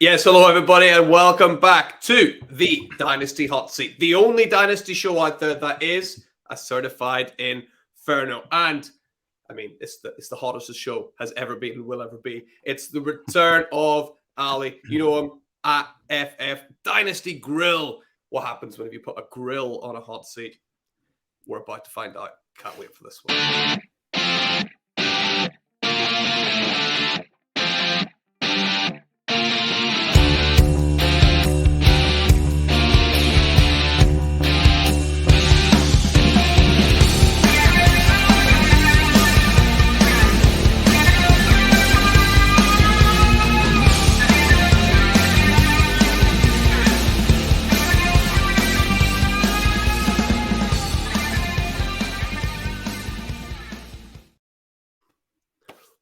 Yes, hello everybody, and welcome back to the Dynasty Hot Seat, the only Dynasty show out there that is a certified inferno. And I mean, it's the hottest the show has ever been and will ever be. It's the return of Ali. You know him at FF Dynasty Grill. What happens when you put a grill on a hot seat? We're about to find out. Can't wait for this one.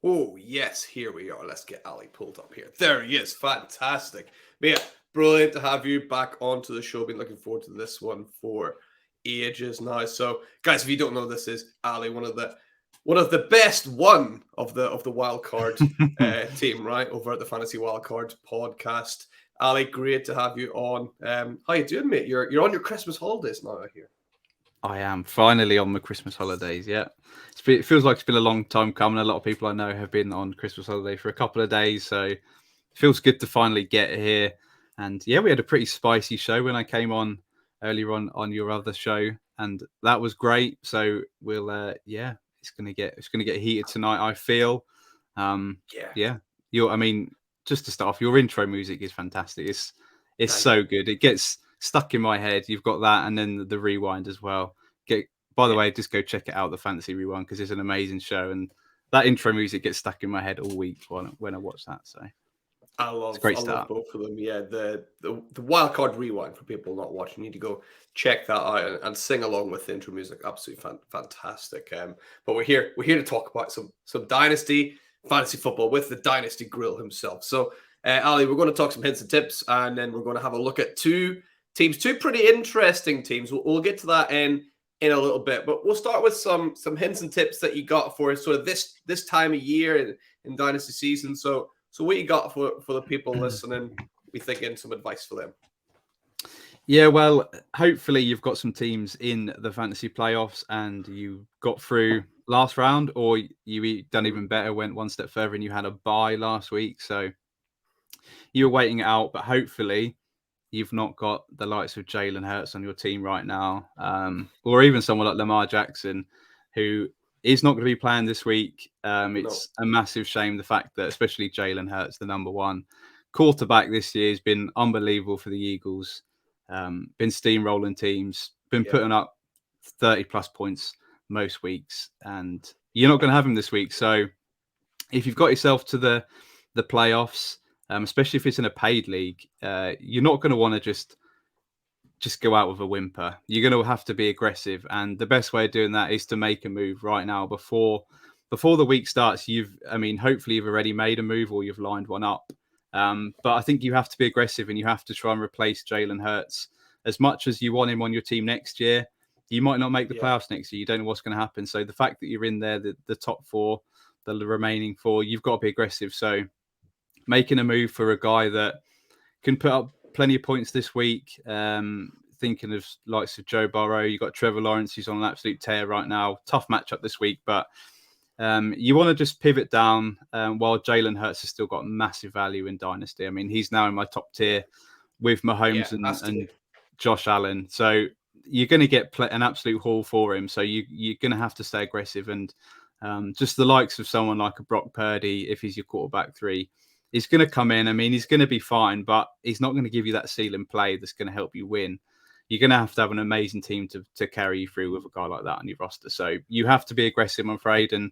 Oh, yes, here we are. Let's get Ali pulled up here. There he is. Fantastic. But yeah, brilliant to have you back onto the show. Been looking forward to this one for ages now. So, guys, if you don't know, this is Ali, one of the best of the wild card team, right? Over at the Fantasy Wildcard podcast. Ali, great to have you on. How you doing, mate? You're on your Christmas holidays now, I hear. I am finally on my Christmas holidays. Yeah, it feels like it's been a long time coming. A lot of people I know have been on Christmas holiday for a couple of days, so it feels good to finally get here. And yeah, we had a pretty spicy show when I came on earlier on your other show, and that was great. So we'll it's gonna get heated tonight, I feel. Yeah. Just to start off, your intro music is fantastic. It's so good. It gets stuck in my head. You've got that, and then the rewind as well. By the way, just go check it out, the Fantasy Rewind, because it's an amazing show, and that intro music gets stuck in my head all week when I watch that. So I love both of them. Yeah, the Wildcard Rewind, for people not watching, you need to go check that out and sing along with the intro music. Absolutely fantastic. But we're here to talk about some Dynasty fantasy football with the Dynasty Grill himself. So Ali, we're going to talk some hints and tips, and then we're going to have a look at two pretty interesting teams. We'll get to that in a little bit, but we'll start with some hints and tips that you got for sort of this time of year in Dynasty season. So what you got for the people listening? We thinking some advice for them. Yeah, well, hopefully you've got some teams in the fantasy playoffs and you got through last round, or you done even better, went one step further and you had a bye last week. So you were waiting it out, but hopefully you've not got the likes of Jalen Hurts on your team right now, or even someone like Lamar Jackson, who is not going to be playing this week. It's a massive shame, the fact that especially Jalen Hurts, the number one quarterback this year, has been unbelievable for the Eagles, been steamrolling teams, been putting up 30 plus points most weeks, and you're not going to have him this week. So if you've got yourself to the playoffs, especially if it's in a paid league, you're not going to want to just go out with a whimper. You're going to have to be aggressive, and the best way of doing that is to make a move right now before the week starts. Hopefully you've already made a move or you've lined one up. But I think you have to be aggressive, and you have to try and replace Jalen Hurts. As much as you want him on your team next year, you might not make the playoffs next year. You don't know what's going to happen. So the fact that you're in there, the top four, the remaining four, you've got to be aggressive. So making a move for a guy that can put up plenty of points this week. Thinking of likes of Joe Burrow, you've got Trevor Lawrence, who's on an absolute tear right now. Tough matchup this week, but you want to just pivot down while Jalen Hurts has still got massive value in Dynasty. I mean, he's now in my top tier with Mahomes and Josh Allen. So you're going to get an absolute haul for him. So you're going to have to stay aggressive, and just the likes of someone like a Brock Purdy, if he's your quarterback 3, he's going to come in. I mean, he's going to be fine, but he's not going to give you that ceiling play that's going to help you win. You're going to have an amazing team to carry you through with a guy like that on your roster. So you have to be aggressive, I'm afraid, and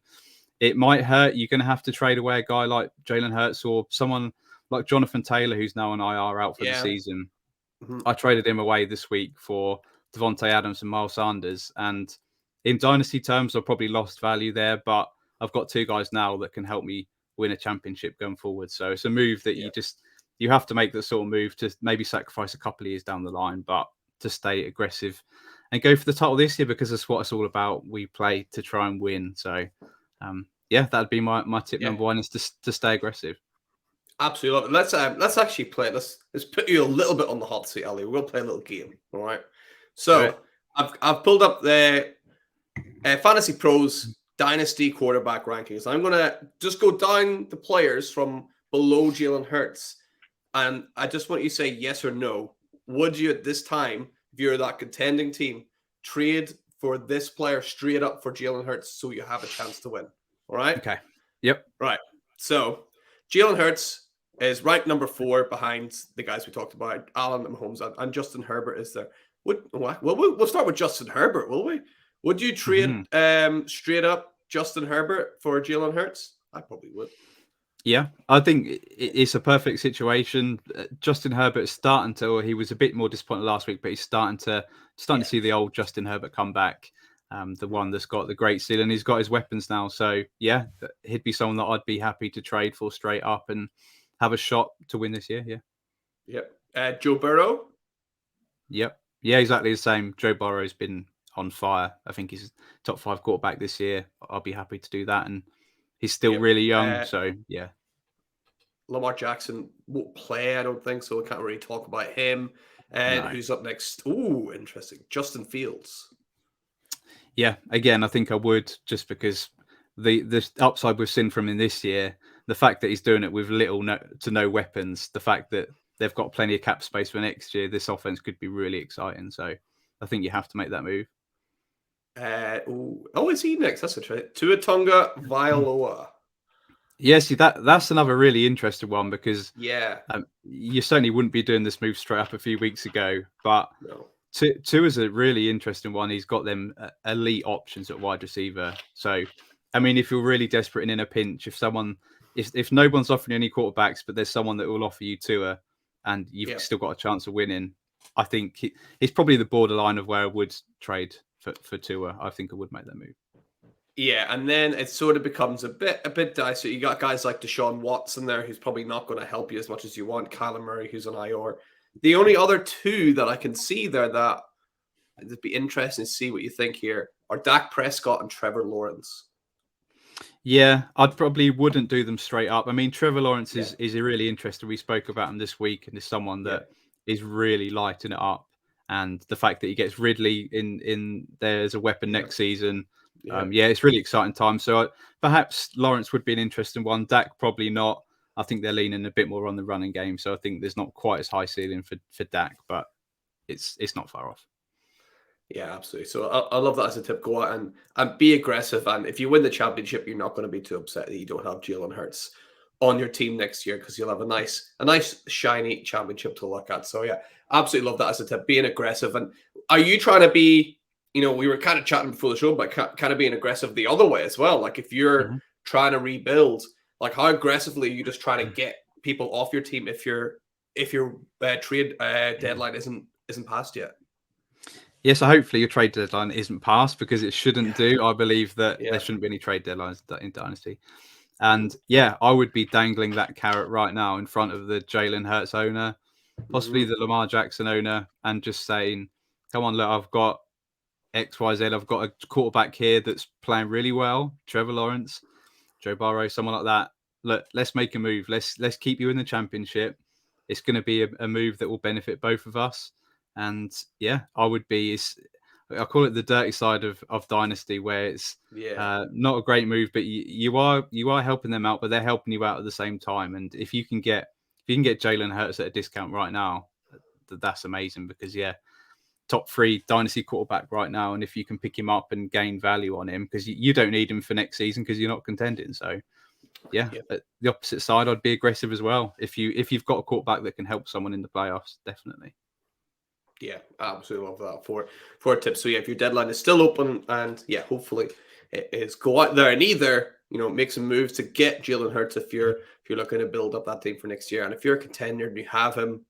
it might hurt. You're going to have to trade away a guy like Jalen Hurts or someone like Jonathan Taylor, who's now on IR out for the season. Mm-hmm. I traded him away this week for Devontae Adams and Miles Sanders, and in Dynasty terms, I've probably lost value there, but I've got 2 guys now that can help me win a championship going forward. So it's a move that you have to make that sort of move to maybe sacrifice a couple of years down the line, but to stay aggressive and go for the title this year, because that's what it's all about. We play to try and win. So that'd be my tip. Number one is to stay aggressive. Absolutely. Let's actually play. Let's put you a little bit on the hot seat, Ali. We'll play a little game. All right. Right. So I've pulled up the Fantasy Pros Dynasty quarterback rankings. I'm gonna just go down the players from below Jalen Hurts, and I just want you to say yes or no. Would you at this time, if you're that contending team, trade for this player straight up for Jalen Hurts so you have a chance to win? All right. Okay. Yep. Right. So Jalen Hurts is ranked number 4 behind the guys we talked about, Allen Mahomes and Justin Herbert is there. We'll start with Justin Herbert, will we? Would you trade straight up Justin Herbert for Jalen Hurts? I probably would. Yeah, I think it's a perfect situation. Justin Herbert is starting to, or he was a bit more disappointed last week, but he's starting to see the old Justin Herbert come back. The one that's got the great ceiling. He's got his weapons now. So yeah, he'd be someone that I'd be happy to trade for straight up and have a shot to win this year. Yeah. Yep. Joe Burrow. Yep. Yeah, exactly the same. Joe Burrow's been on fire. I think he's top 5 quarterback this year. I'll be happy to do that. And he's still really young. So yeah. Lamar Jackson won't play, I don't think, so we can't really talk about him. And who's up next? Ooh, interesting. Justin Fields. Yeah, again, I think I would, just because the upside we've seen from him this year, the fact that he's doing it with little to no weapons, the fact that they've got plenty of cap space for next year, this offense could be really exciting. So I think you have to make that move. Is he next? That's interesting. Tua Tagovailoa. Yeah, see, that's another really interesting one because you certainly wouldn't be doing this move straight up a few weeks ago, but Tua is a really interesting one. He's got them elite options at wide receiver. So, I mean, if you're really desperate and in a pinch, if no one's offering any quarterbacks, but there's someone that will offer you Tua, and you've still got a chance of winning, I think he's probably the borderline of where I would trade for Tua. I think I would make that move. Yeah, and then it sort of becomes a bit dicey. You got guys like Deshaun Watson there, who's probably not going to help you as much as you want. Kyler Murray, who's on IR. The only other two that I can see there that it'd be interesting to see what you think here are Dak Prescott and Trevor Lawrence. Yeah, I'd probably wouldn't do them straight up. I mean, Trevor Lawrence is a really interesting. We spoke about him this week, and is someone that is really lighting it up. And the fact that he gets Ridley in there as a weapon next season. It's really exciting time. So perhaps Lawrence would be an interesting one. Dak probably not. I think they're leaning a bit more on the running game. So I think there's not quite as high ceiling for Dak, but it's not far off. Yeah, absolutely. So I love that as a tip. Go out and be aggressive. And if you win the championship, you're not going to be too upset that you don't have Jalen Hurts on your team next year, because you'll have a nice shiny championship to look at. So yeah, absolutely love that as a tip. Being aggressive. And are you trying to be, we were kind of chatting before the show, but kind of being aggressive the other way as well. Like if you're trying to rebuild, like how aggressively are you just trying to get people off your team if your trade deadline isn't passed yet? Yeah, so hopefully your trade deadline isn't passed, because it shouldn't do. I believe that there shouldn't be any trade deadlines in Dynasty. And yeah, I would be dangling that carrot right now in front of the Jalen Hurts owner, possibly the Lamar Jackson owner, and just saying, come on, look, I've got XYZ. I've got a quarterback here that's playing really well. Trevor Lawrence, Joe Burrow, someone like that. Look, let's make a move. Let's keep you in the championship. It's going to be a move that will benefit both of us. And yeah, I call it the dirty side of Dynasty, where it's not a great move, but you are helping them out, but they're helping you out at the same time. And if you can get Jalen Hurts at a discount right now, that's amazing, because top 3 Dynasty quarterback right now. And if you can pick him up and gain value on him, because you don't need him for next season because you're not contending. So at the opposite side, I'd be aggressive as well. If you've got a quarterback that can help someone in the playoffs, definitely. Yeah, absolutely love that for a tip. So yeah, if your deadline is still open, and hopefully it is, go out there and either make some moves to get Jalen Hurts if you're looking to build up that team for next year. And if you're a contender and you have him,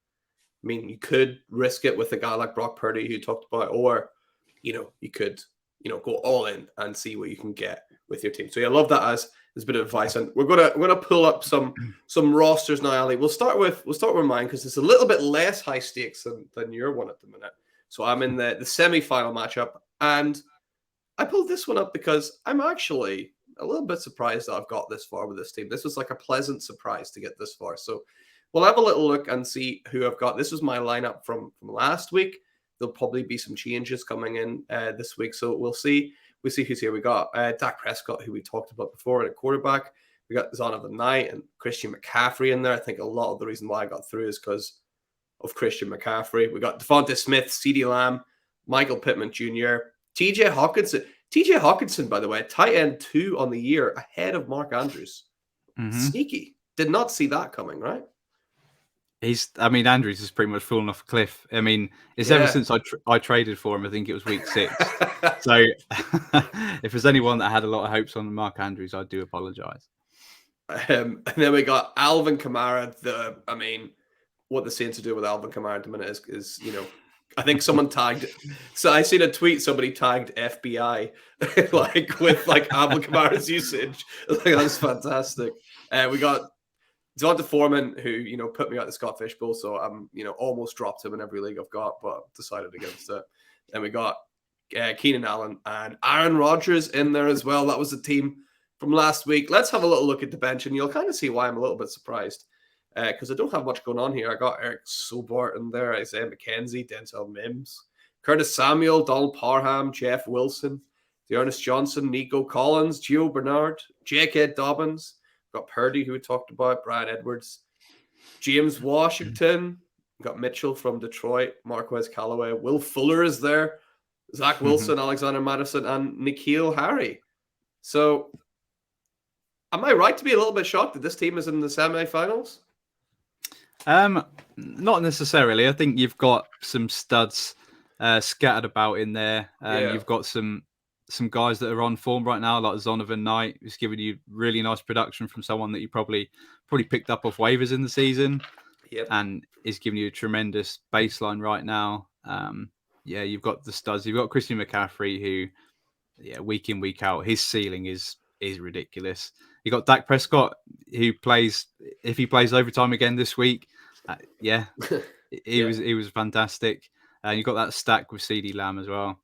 I mean, you could risk it with a guy like Brock Purdy, who you talked about, or you could go all in and see what you can get with your team. So I love that as a bit of advice. And we're gonna pull up some rosters now, Ali. We'll start with mine, because it's a little bit less high stakes than your one at the minute. So I'm in the semi-final matchup, and I pulled this one up because I'm actually a little bit surprised that I've got this far with this team. This was like a pleasant surprise to get this far. So we'll have a little look and see who I've got. This was my lineup from last week. There'll probably be some changes coming in this week. So we'll see. We'll see who's here. We got Dak Prescott, who we talked about before, at quarterback. We got Zonovan Knight and Christian McCaffrey in there. I think a lot of the reason why I got through is because of Christian McCaffrey. We got Devonta Smith, CeeDee Lamb, Michael Pittman Jr., TJ Hawkinson. TJ Hawkinson, by the way, tight end 2 on the year, ahead of Mark Andrews. Sneaky. Did not see that coming, right? Andrews has pretty much fallen off a cliff. I mean, it's ever since I traded for him. I think it was week 6. So if there's anyone that had a lot of hopes on Mark Andrews, I do apologize. And then we got Alvin Kamara. What the Saints are doing with Alvin Kamara at the minute is I think someone tagged. So I seen a tweet. Somebody tagged FBI, with Alvin Kamara's usage. That's fantastic. We got Devonta Foreman, who put me out the Scott Fish Bowl, so I'm almost dropped him in every league I've got, but decided against it. Then we got Keenan Allen and Aaron Rodgers in there as well. That was the team from last week. Let's have a little look at the bench, and you'll kind of see why I'm a little bit surprised. Because I don't have much going on here. I got Eric Sobart in there, Isaiah McKenzie, Denzel Mims, Curtis Samuel, Donald Parham, Jeff Wilson, Dearness Johnson, Nico Collins, Gio Bernard, J.K. Dobbins, got Purdy, who we talked about, Brian Edwards, James Washington, got Mitchell from Detroit, Marquez Callaway, Will Fuller is there, Zach Wilson, Alexander Madison, and N'Keal Harry. So, am I right to be a little bit shocked that this team is in the semi-finals? Not necessarily. I think you've got some studs scattered about in there. You've got some guys that are on form right now, like Zonovan Knight, who's giving you really nice production from someone that you probably picked up off waivers in the season, and is giving you a tremendous baseline right now. You've got the studs. You've got Christian McCaffrey, who, week in, week out, his ceiling is ridiculous. You got Dak Prescott, who plays, if he plays overtime again this week, he was fantastic. And you got that stack with CeeDee Lamb as well.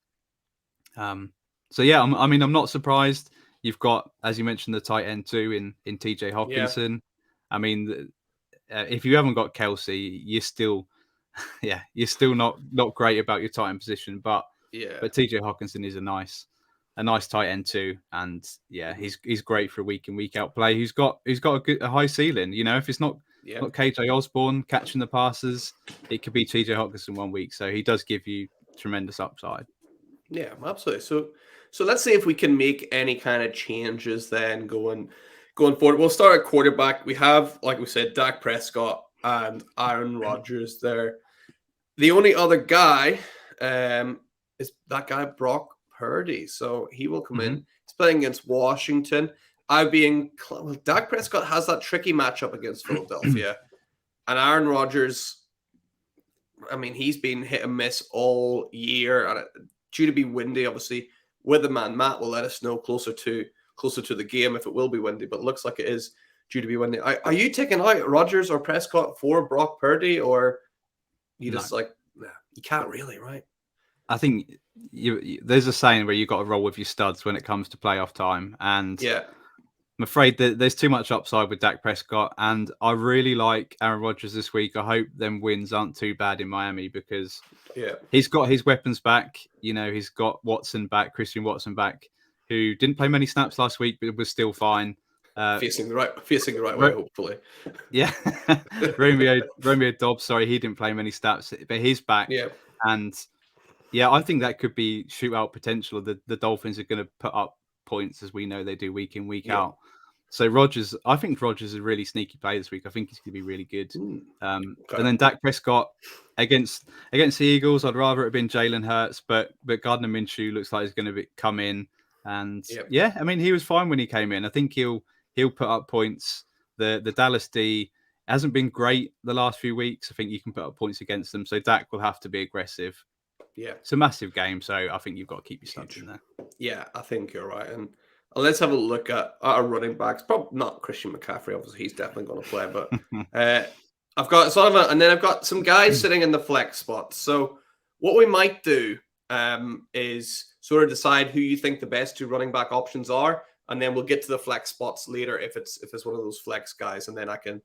I'm not surprised. You've got, as you mentioned, the tight end 2 in TJ Hawkinson. If you haven't got Kelsey, you're still not great about your tight end position. But TJ Hawkinson is a nice tight end too, and he's great for week in, week out play. He's got a high ceiling. If it's not KJ Osborne catching the passes, it could be TJ Hawkinson one week. So he does give you tremendous upside. Yeah, absolutely. So let's see if we can make any kind of changes then going forward. We'll start at quarterback. We have, like we said, Dak Prescott and Aaron Rodgers there. The only other guy is that guy Brock Purdy. So he will come in. He's playing against Washington. Dak Prescott has that tricky matchup against Philadelphia. And Aaron Rodgers, he's been hit and miss all year. And due to be windy, obviously, with the man, Matt will let us know closer to the game if it will be windy, but it looks like it is due to be windy. Are you taking out Rodgers or Prescott for Brock Purdy, or you just you can't really, right? I think there's a saying where you got to roll with your studs when it comes to playoff time, and I'm afraid that there's too much upside with Dak Prescott, and I really like Aaron Rodgers this week. I hope them wins aren't too bad in Miami, because he's got his weapons back. He's got Christian Watson back, who didn't play many snaps last week, but was still fine. Facing the right way, hopefully. Yeah, Romeo Dobbs. Sorry, he didn't play many snaps, but he's back. Yeah, and I think that could be shootout potential. The Dolphins are going to put up points, as we know they do week in, week out. So I think Rodgers is a really sneaky play this week. I think he's going to be really good. And then Dak Prescott against the Eagles, I'd rather it have been Jalen Hurts, but Gardner Minshew looks like he's going to come in. And he was fine when he came in. I think he'll put up points. The Dallas D hasn't been great the last few weeks. I think you can put up points against them. So Dak will have to be aggressive. Yeah, it's a massive game, so I think you've got to keep your studs in there. Yeah, I think you're right. And let's have a look at our running backs. Probably not Christian McCaffrey, obviously he's definitely going to play, but I've got and then I've got some guys sitting in the flex spots. So what we might do is sort of decide who you think the best 2 running back options are, and then we'll get to the flex spots later if it's one of those flex guys, and then I can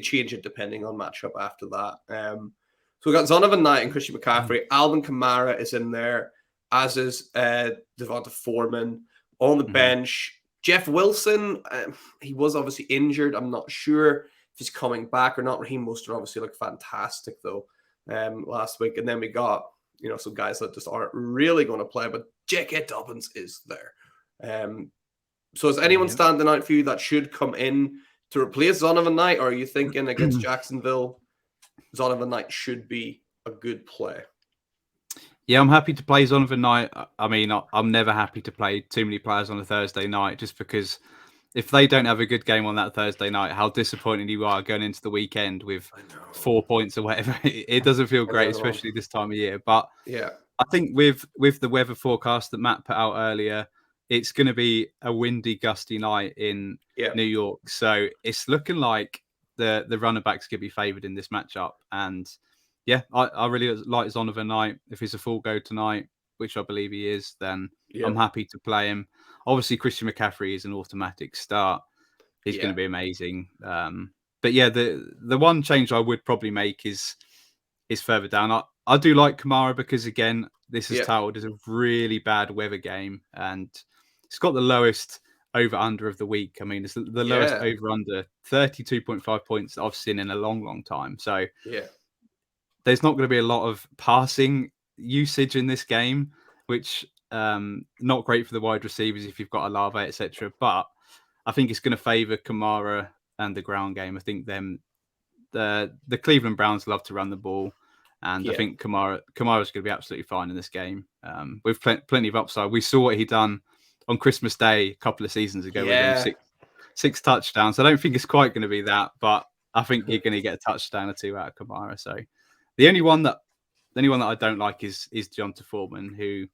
change it depending on matchup after that. So we got Zonovan Knight and Christian McCaffrey. Alvin Kamara is in there, as is Devonta Foreman. On the bench, Jeff Wilson, he was obviously injured. I'm not sure if he's coming back or not. Raheem Mostert obviously looked fantastic though last week. And then we got some guys that just aren't really going to play, but J.K. Dobbins is there. So is anyone standing out for you that should come in to replace Zonovan Knight, or are you thinking against Jacksonville, Zonovan Knight should be a good play? Yeah, I'm happy to play Zonovan Knight. I mean, I'm never happy to play too many players on a Thursday night, just because if they don't have a good game on that Thursday night, how disappointed you are going into the weekend with 4 points or whatever. It doesn't feel great, especially this time of year. But yeah, I think with the weather forecast that Matt put out earlier, it's going to be a windy, gusty night in New York. So it's looking like the running backs could be favoured in this matchup. And yeah, I really like Zonovan Knight. If he's a full go tonight, which I believe he is, then I'm happy to play him. Obviously, Christian McCaffrey is an automatic start. He's going to be amazing. But yeah, the one change I would probably make is further down. I do like Kamara because, again, this is touted as a really bad weather game. And it's got the lowest over-under of the week. I mean, it's the lowest over-under, 32.5 points I've seen in a long, long time. So there's not going to be a lot of passing usage in this game, which not great for the wide receivers if you've got Olave, etc. But I think it's going to favour Kamara and the ground game. I think the Cleveland Browns love to run the ball, and I think Kamara's going to be absolutely fine in this game with plenty of upside. We saw what he done on Christmas Day a couple of seasons ago with them six touchdowns. I don't think it's quite going to be that, but I think you're going to get a touchdown or two out of Kamara. So the only one that I don't like is Deonta Foreman, who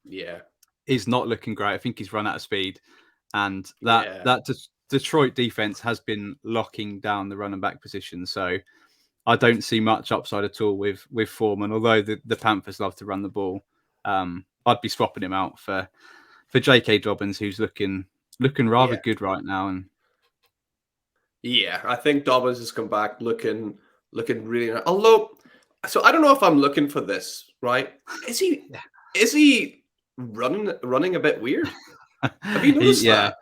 is not looking great. I think he's run out of speed, and that Detroit defense has been locking down the running back position. So I don't see much upside at all with Foreman. Although the Panthers love to run the ball, I'd be swapping him out for J.K. Dobbins, who's looking rather good right now. And I think Dobbins has come back looking really nice. Although, so I don't know if I'm looking for this, right? Is he running a bit weird? Have you noticed that?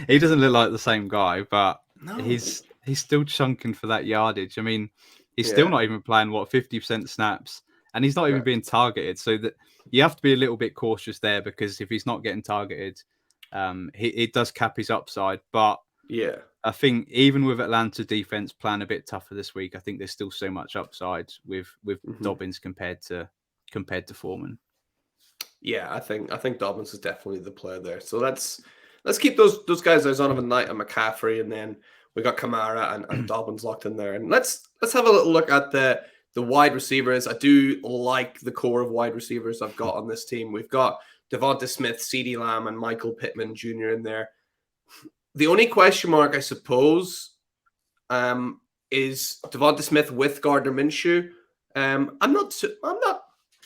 He doesn't look like the same guy, but he's still chunking for that yardage. I mean, he's still not even playing 50% snaps, and he's not even being targeted. So that you have to be a little bit cautious there, because if he's not getting targeted, it does cap his upside. But I think even with Atlanta defense playing a bit tougher this week, I think there's still so much upside with Dobbins compared to Foreman. Yeah, I think Dobbins is definitely the player there. So let's keep those guys there, Zonovan Knight and McCaffrey, and then we got Kamara and Dobbins locked in there. And let's have a little look at the wide receivers. I do like the core of wide receivers I've got on this team. We've got Devonta Smith, CeeDee Lamb, and Michael Pittman Jr. in there. The only question mark, I suppose, is Devonta Smith with Gardner Minshew. I'm not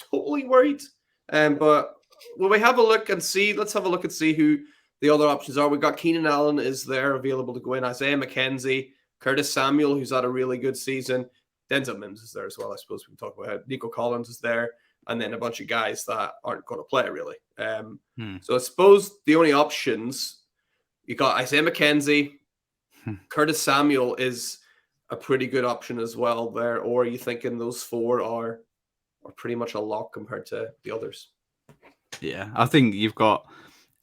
totally worried, but when we have a look and see, let's have a look and see who the other options are. We've got Keenan Allen is there available to go in. Isaiah McKenzie, Curtis Samuel, who's had a really good season. Denzel Mims is there as well, I suppose we can talk about it. Nico Collins is there, and then a bunch of guys that aren't going to play, really. So I suppose the only options, you got Isaiah McKenzie, Curtis Samuel is a pretty good option as well there, or are you thinking those four are pretty much a lock compared to the others? Yeah, I think you've got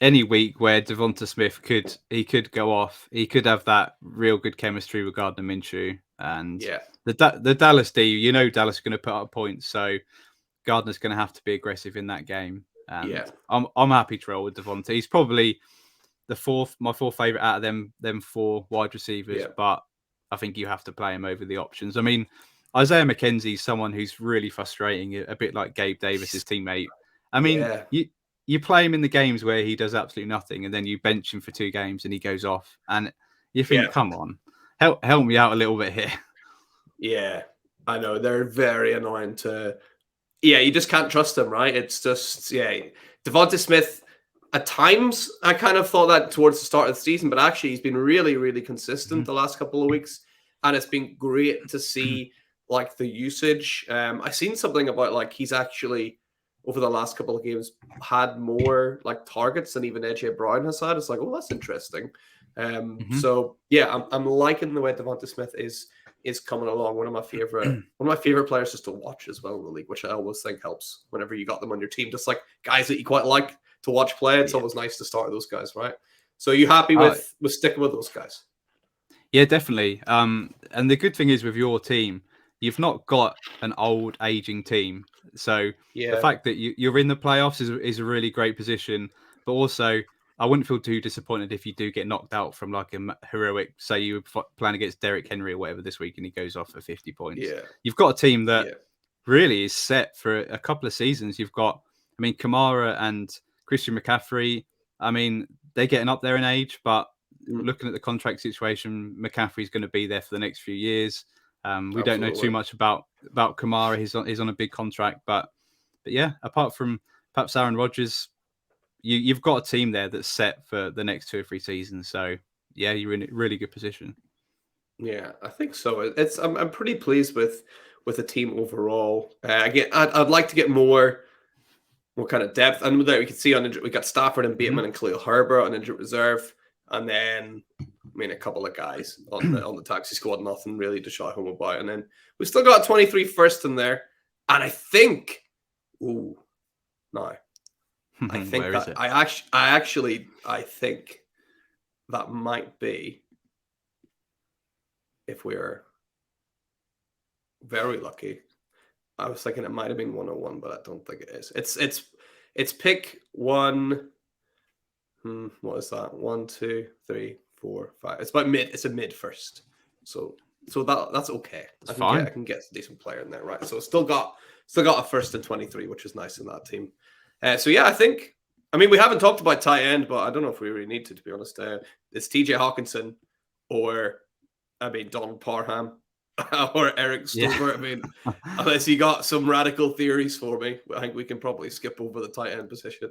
any week where Devonta Smith could go off. He could have that real good chemistry with Gardner Minshew. And the Dallas D, Dallas are going to put up points, so Gardner's going to have to be aggressive in that game. And I'm happy to roll with Devonta. He's probably my fourth favorite out of them four wide receivers, but I think you have to play him over the options. I mean, Isaiah McKenzie is someone who's really frustrating, a bit like Gabe Davis, his teammate. I mean, you play him in the games where he does absolutely nothing, and then you bench him for 2 games and he goes off, and you think, come on, help me out a little bit here. Yeah, I know. They're very annoying you just can't trust them, right? It's just, Devonta Smith, at times I kind of thought that towards the start of the season, but actually he's been really, really consistent the last couple of weeks, and it's been great to see like the usage. I seen something about like he's actually over the last couple of games had more like targets than even AJ Brown has had. It's like, oh, that's interesting. So yeah, I'm liking the way Devonta Smith is coming along. One of my favorite players just to watch as well in the league, which I always think helps whenever you got them on your team. Just like guys that you quite like to watch play, it's always nice to start those guys, right? So you happy with sticking with those guys? Yeah, definitely. And the good thing is with your team, you've not got an old aging team. So the fact that you're in the playoffs is a really great position. But also, I wouldn't feel too disappointed if you do get knocked out from like a heroic, say you were playing against Derrick Henry or whatever this week and he goes off for 50 points. Yeah. You've got a team that really is set for a couple of seasons. You've got, I mean, Kamara and Christian McCaffrey, I mean, they're getting up there in age, but looking at the contract situation, McCaffrey's going to be there for the next few years. We don't know too much about Kamara. He's on a big contract, but yeah, apart from perhaps Aaron Rodgers, you've got a team there that's set for the next 2 or 3 seasons. So yeah, you're in a really good position. Yeah, I think so. I'm pretty pleased with the team overall. I'd like to get more kind of depth. And there we can see we got Stafford and Bateman and Khalil Herbert on injured reserve, and then a couple of guys on the taxi squad. Nothing really to shout home about. And then we still got 23 first in there, and I think, I think that I think that might be, if we're very lucky. I was thinking it might have been 101, but I don't think it is. It's pick one. What is that? 1, 2, 3, 4, 5. It's about mid. It's a mid first. So that's okay. I can get a decent player in there, right? So still got a first and 23, which is nice in that team. So yeah, we haven't talked about tight end, but I don't know if we really need to be honest. It's TJ Hawkinson or Donald Parham or Eric Stover. Yeah. Unless you got some radical theories for me, I think we can probably skip over the tight end position.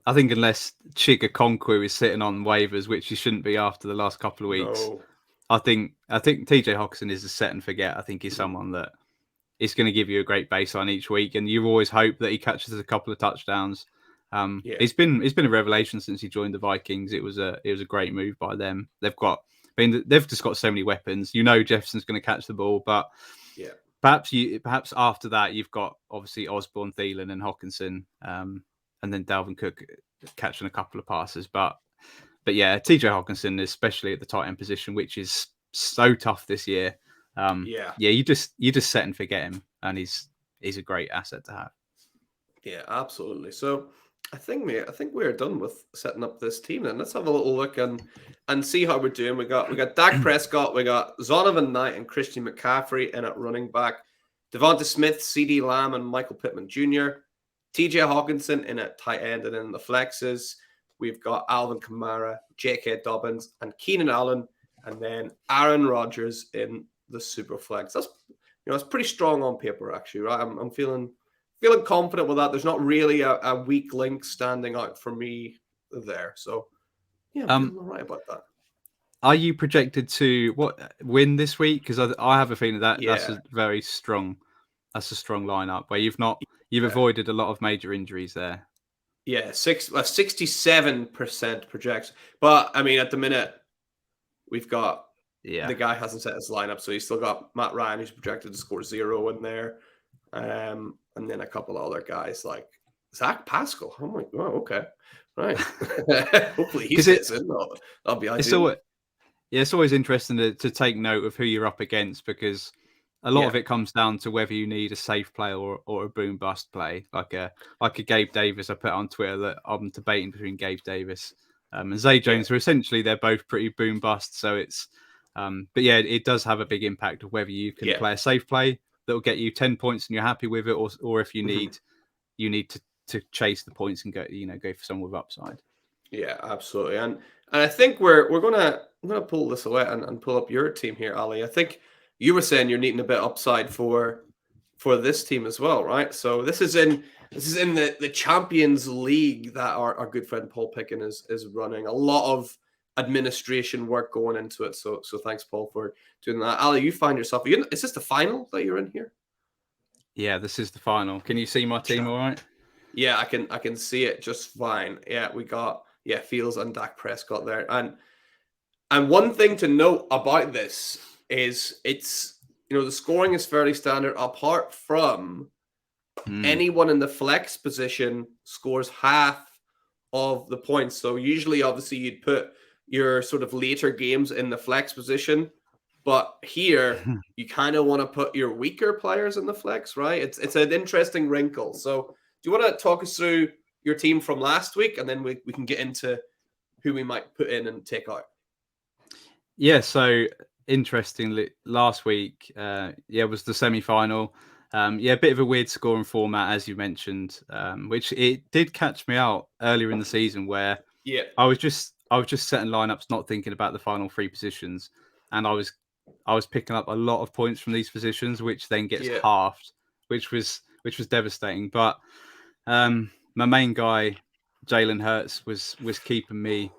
I think unless Chiga Conquer is sitting on waivers, which he shouldn't be after the last couple of weeks, no. I think TJ Hawkinson is a set and forget. I think he's someone that is going to give you a great baseline each week, and you always hope that he catches a couple of touchdowns. It's been a revelation since he joined the Vikings. It was a great move by them. They've just got so many weapons. Jefferson's going to catch the ball, but perhaps after that you've got obviously Osborne, Thielen, and Hawkinson, and then Dalvin Cook catching a couple of passes. But yeah, TJ Hawkinson, especially at the tight end position, which is so tough this year. You just set and forget him, and he's a great asset to have. Yeah, absolutely. So I think we're done with setting up this team. Then let's have a little look and see how we're doing. We got Dak Prescott, we got Zonovan Knight and Christian McCaffrey in at running back, Devonta Smith, CeeDee Lamb, and Michael Pittman Jr., TJ Hawkinson in at tight end, and in the flexes we've got Alvin Kamara, J.K. Dobbins, and Keenan Allen, and then Aaron Rodgers in the super flex. That's it's pretty strong on paper actually, right? I'm feeling confident with that. There's not really a weak link standing out for me there. So yeah, I'm all right about that. Are you projected to win this week? Because I have a feeling that's a very strong. That's a strong lineup where you've avoided a lot of major injuries there. Yeah, 67% projects. But at the minute we've got the guy hasn't set his lineup, so he's still got Matt Ryan who's projected to score 0 in there, and then a couple of other guys like Zach Pascal. Oh my god, okay, right. Hopefully he sits in. That'll be ideal. It's always interesting to take note of who you're up against, because a lot of it comes down to whether you need a safe play or a boom bust play, like a Gabe Davis. I put on Twitter that I'm debating between Gabe Davis and Zay Jones, who essentially they're both pretty boom bust. So it's, but yeah, it does have a big impact of whether you can play a safe play that will get you 10 points and you're happy with it, or if you need to chase the points and go for someone with upside. Yeah, absolutely. And I think we're gonna pull this away and pull up your team here, Ali. I think you were saying you're needing a bit upside for for this team as well, right? So this is in the Champions League that our good friend Paul Pickin is running. A lot of administration work going into it. So thanks, Paul, for doing that. Ali, you find yourself. Is this the final that you're in here? Yeah, this is the final. Can you see my team all right? Yeah, I can see it just fine. Yeah, we got Fields and Dak Prescott there. And one thing to note about this is it's the scoring is fairly standard apart from anyone in the flex position scores half of the points. So usually obviously you'd put your sort of later games in the flex position, but here you kind of want to put your weaker players in the flex, right? It's an interesting wrinkle. So do you want to talk us through your team from last week, and then we can get into who we might put in and take out? Yeah, so interestingly, last week, was the semi-final. A bit of a weird scoring format, as you mentioned, which it did catch me out earlier in the season, where I was just setting lineups, not thinking about the final three positions, and I was picking up a lot of points from these positions, which then gets halved, which was devastating. But my main guy, Jalen Hurts, was keeping me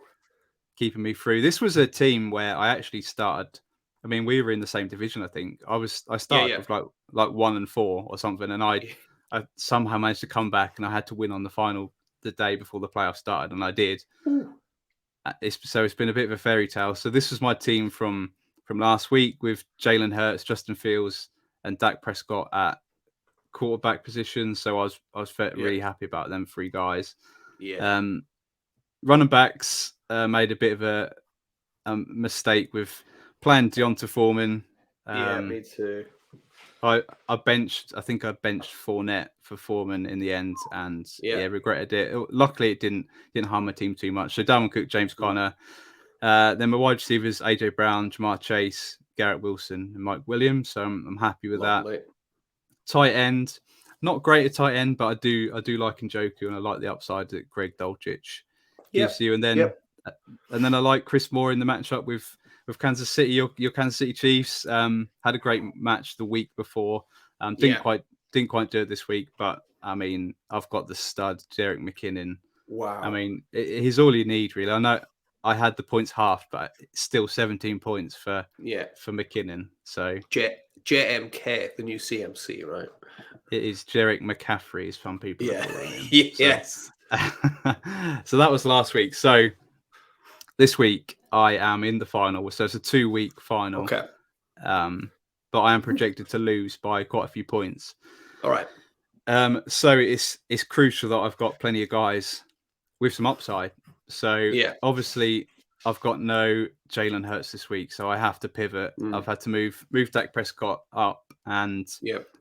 through. This was a team where I actually started. I mean, we were in the same division, I think. I started with like 1-4 or something, and I somehow managed to come back, and I had to win on the final the day before the playoffs started, and I did. It's been a bit of a fairy tale. So this was my team from last week with Jalen Hurts, Justin Fields, and Dak Prescott at quarterback position. So I was really happy about them three guys. Running backs made a bit of a mistake with playing Deonta Foreman. Me too. I think I benched Fournette for Foreman in the end, and regretted it. Luckily, it didn't harm my team too much. So Dalvin Cook, James Conner, then my wide receivers AJ Brown, Jamar Chase, Garrett Wilson, and Mike Williams. So I'm happy with that. Tight end, not great at tight end, but I do like Njoku, and I like the upside that Greg Dulcich gives you. And then I like Chris Moore in the matchup with Kansas City. Your Kansas City Chiefs had a great match the week before. Didn't quite do it this week, but I mean, I've got the stud Jerick McKinnon. Wow. I mean, he's all you need, really. I know I had the points half, but it's still 17 points for McKinnon. So JMK, the new CMC, right? It is Jerick McCaffrey, as some people are calling him. Yes. So that was last week. So this week I am in the final. So it's a 2-week final. Okay. But I am projected to lose by quite a few points. All right. So it's crucial that I've got plenty of guys with some upside. So obviously I've got no Jalen Hurts this week, so I have to pivot. I've had to move Dak Prescott up, and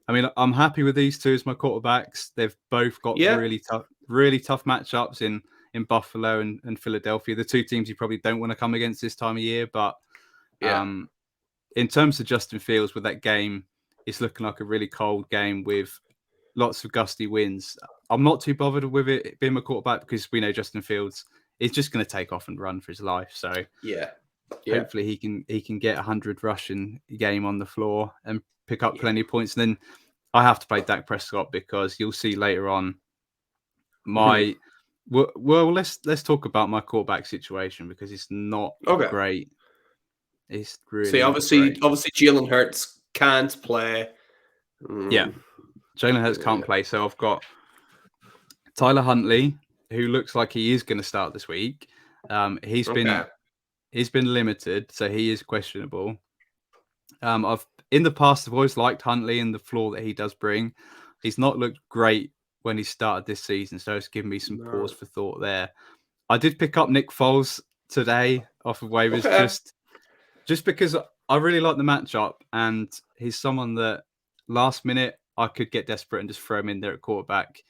I mean, I'm happy with these two as my quarterbacks. They've both got really tough matchups in Buffalo and Philadelphia. The two teams you probably don't want to come against this time of year. But in terms of Justin Fields, with that game, it's looking like a really cold game with lots of gusty winds. I'm not too bothered with it being my quarterback because we know Justin Fields is just going to take off and run for his life. So hopefully he can get 100 rushing game on the floor and pick up plenty of points. And then I have to play Dak Prescott because you'll see later on let's talk about my quarterback situation because it's not great. It's really obviously Jalen Hurts can't play. Jalen Hurts can't play. So I've got Tyler Huntley, who looks like he is going to start this week. He's been limited, so he is questionable. In the past, I've always liked Huntley and the floor that he does bring. He's not looked great when he started this season, so it's given me some pause for thought there. I did pick up Nick Foles today off of waivers just because I really like the matchup, and he's someone that last minute I could get desperate and just throw him in there at quarterback,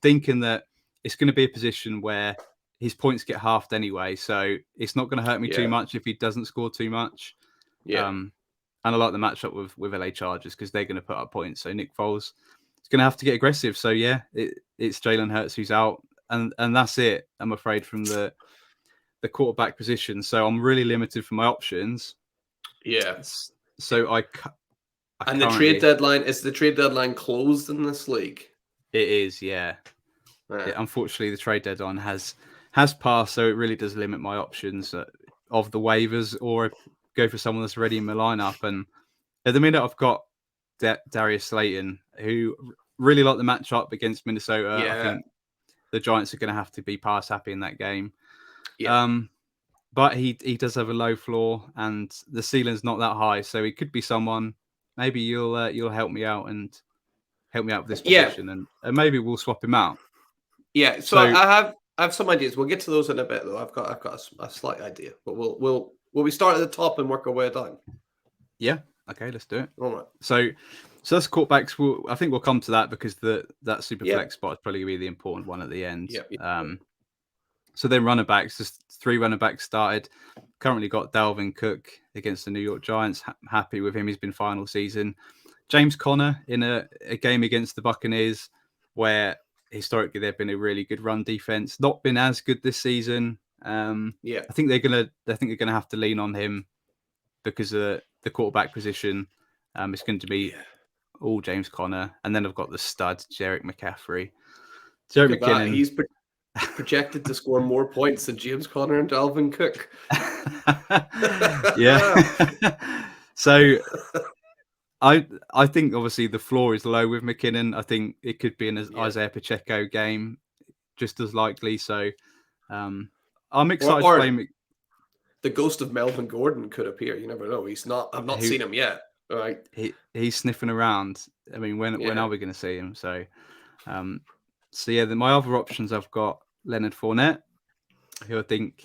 thinking that it's going to be a position where his points get halved anyway, so it's not going to hurt me too much if he doesn't score too much. And I like the matchup with LA Chargers because they're going to put up points. So Nick Foles is going to have to get aggressive. So it's Jalen Hurts who's out, and that's it. I'm afraid from the quarterback position. So I'm really limited for my options. Yeah. So And the trade deadline, is the trade deadline closed in this league? It is, yeah. Unfortunately, the trade deadline has passed, so it really does limit my options of the waivers, or go for someone that's already in my lineup. And at the minute, I've got Darius Slayton, who really like the matchup against Minnesota. Yeah. I think the Giants are going to have to be pass happy in that game. Yeah. But he does have a low floor, and the ceiling's not that high, so he could be someone. Maybe you'll help me out with this position, and maybe we'll swap him out. Yeah. So I have some ideas. We'll get to those in a bit, though. I've got a slight idea, but will we start at the top and work our way down? Yeah. Okay. Let's do it. All right. So that's quarterbacks. I think we'll come to that because that super flex spot is probably going to be the important one at the end. Yeah. So then running backs, just 3 running backs started. Currently got Dalvin Cook against the New York Giants. Happy with him. He's been fine all season. James Conner in a game against the Buccaneers, where historically they've been a really good run defense. Not been as good this season. I think they're gonna have to lean on him because of the quarterback position. It's going to be all James Conner, and then I've got the stud Jerick McCaffrey. Jerick McKinnon. He's projected to score more points than James Conner and Dalvin Cook. Yeah. So I think obviously the floor is low with McKinnon. I think it could be an Isaiah Pacheco game, just as likely. So I'm excited to play. The ghost of Melvin Gordon could appear. You never know. He's not. I've not seen him yet. Right. He's sniffing around. I mean, when are we going to see him? So, my other options, I've got Leonard Fournette, who I think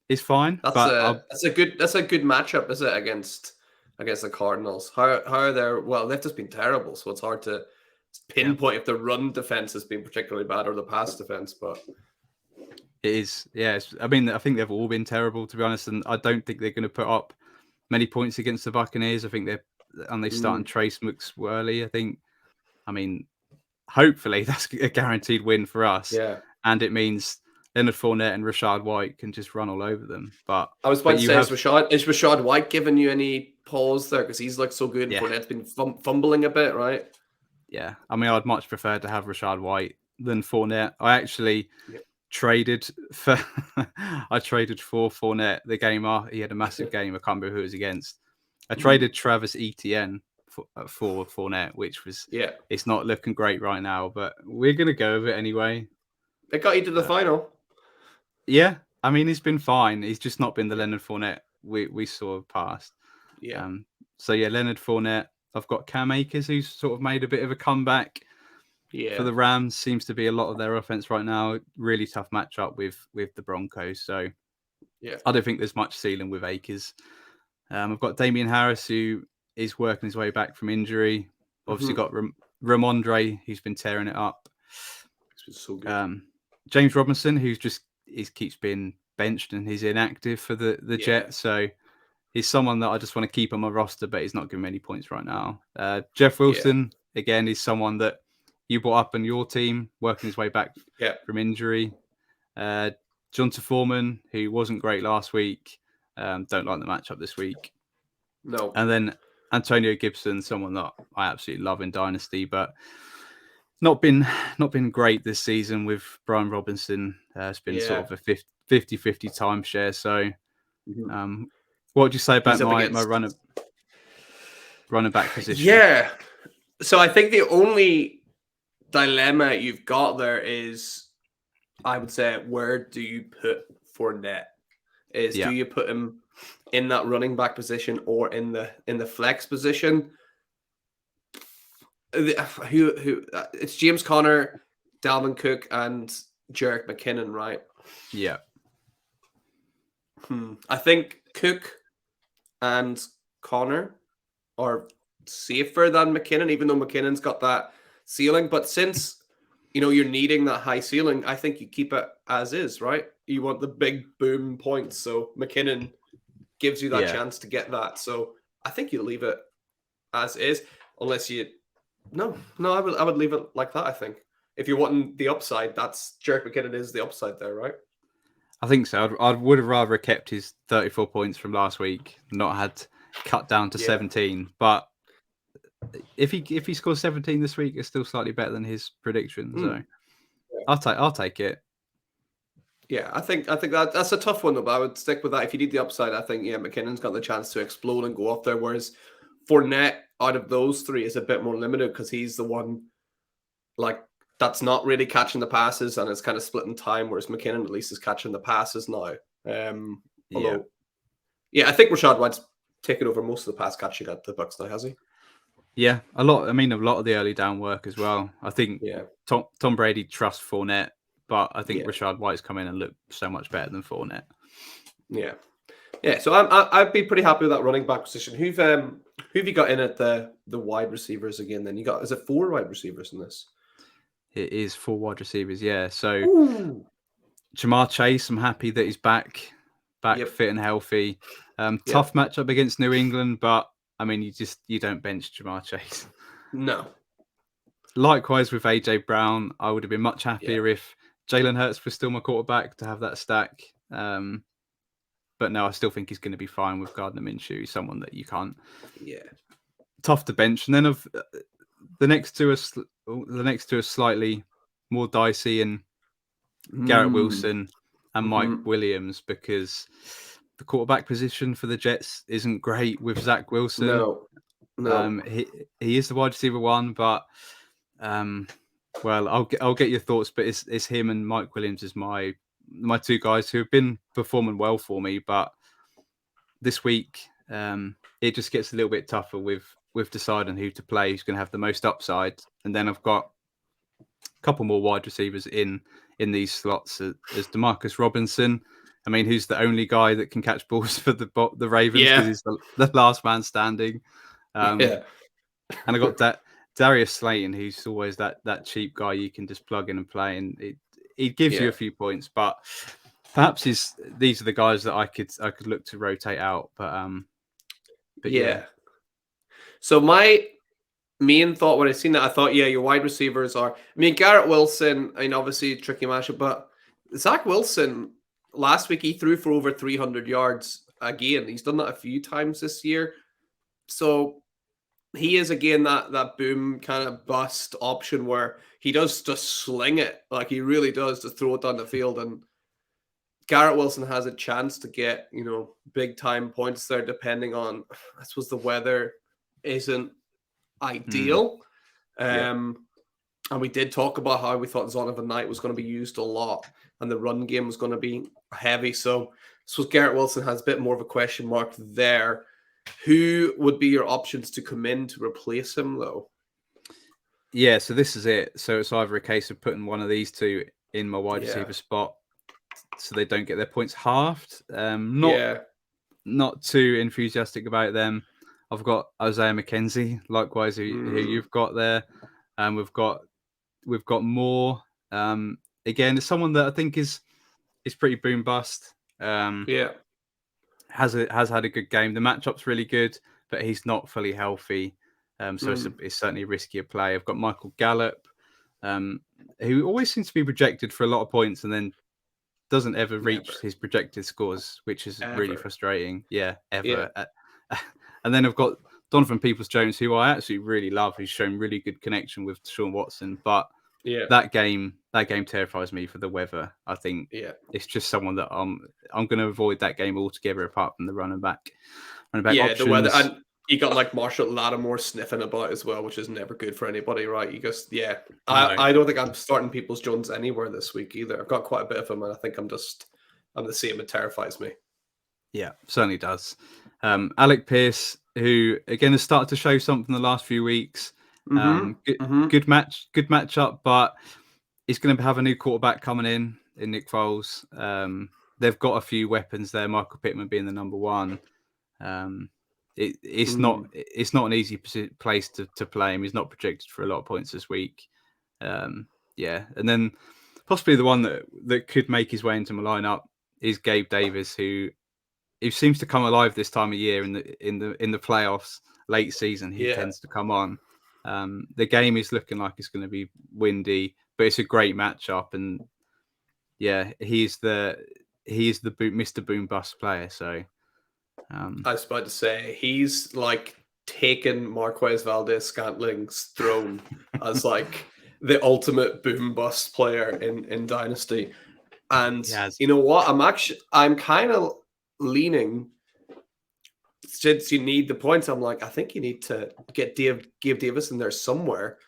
is fine. That's a good matchup, is it, against the Cardinals? How are they? Well, they've just been terrible, so it's hard to pinpoint if the run defense has been particularly bad or the pass defense. But it is, I mean, I think they've all been terrible, to be honest, and I don't think they're going to put up many points against the Buccaneers. I think they're starting Trace McSorley. I mean, hopefully that's a guaranteed win for us. Yeah. And it means Leonard Fournette and Rachaad White can just run all over them. But I was about to say, is Rachaad White giving you any pause there? Because he's looked so good. Yeah. Fournette's been fumbling a bit, right? Yeah. I mean, I'd much prefer to have Rachaad White than Fournette. I actually traded for Fournette the game after he had a massive game. I can't remember who it was against. I traded Travis Etienne for Fournette, which was it's not looking great right now, but we're gonna go with it anyway. It got you to the final. Yeah, I mean, he's been fine. He's just not been the Leonard Fournette we saw past. Yeah. Leonard Fournette. I've got Cam Akers, who's sort of made a bit of a comeback. For the Rams, seems to be a lot of their offense right now. Really tough matchup with the Broncos. So I don't think there's much ceiling with Akers. I've got Damian Harris, who is working his way back from injury. Obviously got Ramondre, who's been tearing it up. It's been so good. James Robinson, who keeps being benched and he's inactive for the Jets. So he's someone that I just want to keep on my roster, but he's not giving me any points right now. Jeff Wilson, again, is someone that you brought up on your team, working his way back from injury. Jonta Foreman, who wasn't great last week. Don't like the matchup this week. No. And then Antonio Gibson, someone that I absolutely love in Dynasty, but not been great this season with Brian Robinson. It's been sort of a 50-50 timeshare. So what would you say about my running back position? Yeah. So I think the only dilemma you've got there is, I would say, where do you put Fournette? Do you put him in that running back position or in the flex position? It's James Conner, Dalvin Cook, and Jerick McKinnon, right? Yeah. I think Cook and Conner are safer than McKinnon, even though McKinnon's got that ceiling. But since you're needing that high ceiling, I think you keep it as is, right? You want the big boom points, so McKinnon gives you that chance to get that. So I think you leave it as is, unless you. No, I would leave it like that. I think if you're wanting the upside, that's Jerick McKinnon is the upside there, right? I think so. I would have rather kept his 34 points from last week, not had cut down to 17. But if he scores 17 this week, it's still slightly better than his prediction. So I'll take it. Yeah, I think that's a tough one though, but I would stick with that. If you need the upside, I think McKinnon's got the chance to explode and go up there. Whereas Fournette, out of those three, is a bit more limited because he's the one that's not really catching the passes and it's kind of splitting time. Whereas McKinnon at least is catching the passes now. Although, I think Rachaad White's taken over most of the pass catching at the Bucs now, has he? Yeah, a lot. I mean, a lot of the early down work as well. I think Tom Brady trusts Fournette, but I think Rachaad White's come in and looked so much better than Fournette. Yeah. So I'd be pretty happy with that running back position. Who've you got in at the wide receivers again? Then is it 4 wide receivers in this? It is 4 wide receivers. Yeah. So Jamar Chase, I'm happy that he's back fit and healthy. Tough matchup against New England, but I mean, you don't bench Jamar Chase. No. Likewise with AJ Brown, I would have been much happier if Jalen Hurts was still my quarterback to have that stack. But no, I still think he's going to be fine with Gardner Minshew, someone that you can't. Yeah. Tough to bench, and then the next two are slightly more dicey, and Garrett Wilson and Mike Williams, because the quarterback position for the Jets isn't great with Zach Wilson. No. He is the wide receiver 1, but well, I'll get your thoughts, but it's him and Mike Williams is my 2 guys who have been performing well for me, but this week it just gets a little bit tougher with deciding who to play, who's going to have the most upside, and then I've got a couple more wide receivers in these slots as DeMarcus Robinson. I mean, who's the only guy that can catch balls for the Ravens because he's the last man standing. And I got that Darius Slayton, who's always that cheap guy you can just plug in and play, and it gives you a few points. But perhaps these are the guys that I could look to rotate out. But yeah. So my main thought when I seen that, I thought, your wide receivers are. I mean, Garrett Wilson, obviously tricky matchup, but Zach Wilson. Last week, he threw for over 300 yards again. He's done that a few times this year. So he is, again, that boom kind of bust option where he does just sling it. Like, he really does just throw it down the field. And Garrett Wilson has a chance to get, big-time points there, depending on, I suppose, the weather isn't ideal. And we did talk about how we thought Zonovan Knight was going to be used a lot and the run game was going to be heavy. So Garrett Wilson has a bit more of a question mark there. Who would be your options to come in to replace him, though? Yeah, so this is it. So it's either a case of putting one of these 2 in my wide receiver spot so they don't get their points halved. Not too enthusiastic about them. I've got Isaiah McKenzie, likewise, who you've got there. We've got more. Again, it's someone that I think is pretty boom bust. Has had a good game. The matchup's really good, but he's not fully healthy. So it's certainly a riskier play. I've got Michael Gallup, who always seems to be projected for a lot of points and then doesn't ever reach his projected scores, which is really frustrating. Yeah, ever. Yeah. And then I've got Donovan Peoples-Jones, who I actually really love, who's shown really good connection with Deshaun Watson. But that game terrifies me for the weather. I think it's just someone that I'm going to avoid that game altogether, apart from the running back options. The weather, and you got like Marshall Lattimore sniffing about as well, which is never good for anybody, right? You just I don't think I'm starting Peoples-Jones anywhere this week either. I've got quite a bit of him, and I think I'm the same. It terrifies me. Yeah, certainly does. Alec Pierce, who again has started to show something the last few weeks. Good matchup, but he's going to have a new quarterback coming in Nick Foles. They've got a few weapons there. Michael Pittman being the number 1. It's not an easy place to play him. He's not projected for a lot of points this week. And then possibly the one that could make his way into my lineup is Gabe Davis, who seems to come alive this time of year in the playoffs, late season. He tends to come on. The game is looking like it's going to be windy, but it's a great matchup, and he's the Mr. Boom Bust player. So I was about to say, he's like taken Marquez Valdez-Scantling's throne as like the ultimate boom bust player in Dynasty. And you know what? I'm kind of leaning, since you need the points, I'm like, I think you need to get Gabe Davis in there somewhere.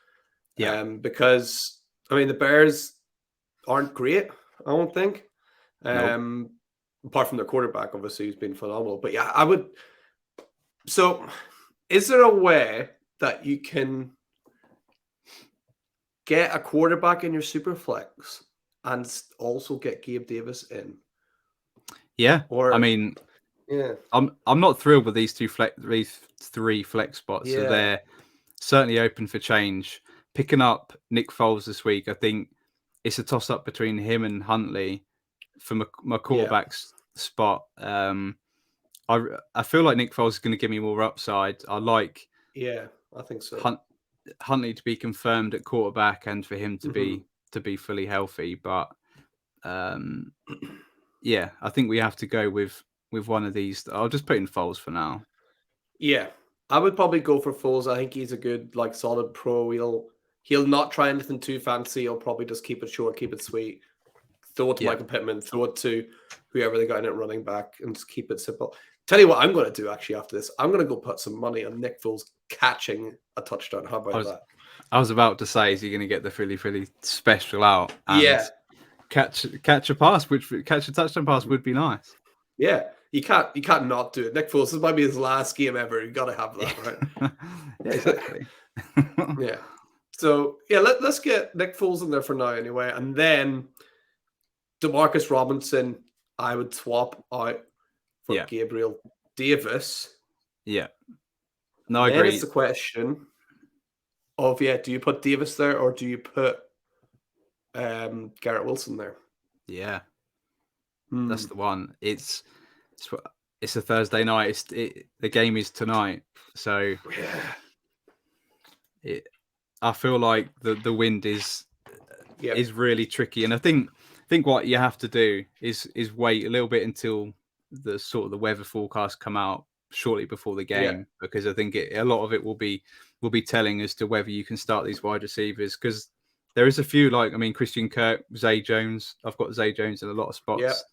Yeah. Because I mean the Bears aren't great, I don't think. Nope. Apart from their quarterback, obviously, who's been phenomenal. But yeah, I would. So, is there a way that you can get a quarterback in your super flex and also get Gabe Davis in? Yeah. Or I mean, yeah, I'm not thrilled with these three flex spots. So yeah, they're certainly open for change. Picking up Nick Foles this week, I think it's a toss up between him and Huntley for my quarterback's spot. I feel like Nick Foles is going to give me more upside. I like I think so. Huntley to be confirmed at quarterback and for him to be fully healthy, but yeah, I think we have to go with one of these. I'll just put in Foles for now. Yeah, I would probably go for Foles. I think he's a good, like, solid pro. He'll not try anything too fancy. He'll probably just keep it short, keep it sweet. Throw it to Michael Pittman, throw it to whoever they got in at running back, and just keep it simple. Tell you what I'm going to do actually after this. I'm going to go put some money on Nick Foles catching a touchdown. How about that? I was about to say, is he going to get the Philly special out and catch a pass, catch a touchdown pass would be nice. Yeah, you can't not do it. Nick Foles, this might be his last game ever. You got to have that, right? Yeah, exactly. Yeah. So yeah, let's get Nick Foles in there for now anyway, and then Demarcus Robinson, I would swap out for Gabriel Davis. Yeah. No, I then agree. It's the question of, do you put Davis there or do you put Garrett Wilson there? Yeah. That's the one. It's a Thursday night. The game is tonight. So I feel like the wind is really tricky. And I think what you have to do is wait a little bit until the sort of the weather forecast come out shortly before the game, because I think a lot of it will be telling as to whether you can start these wide receivers, because there is a few, like, I mean, Christian Kirk, Zay Jones. I've got Zay Jones in a lot of spots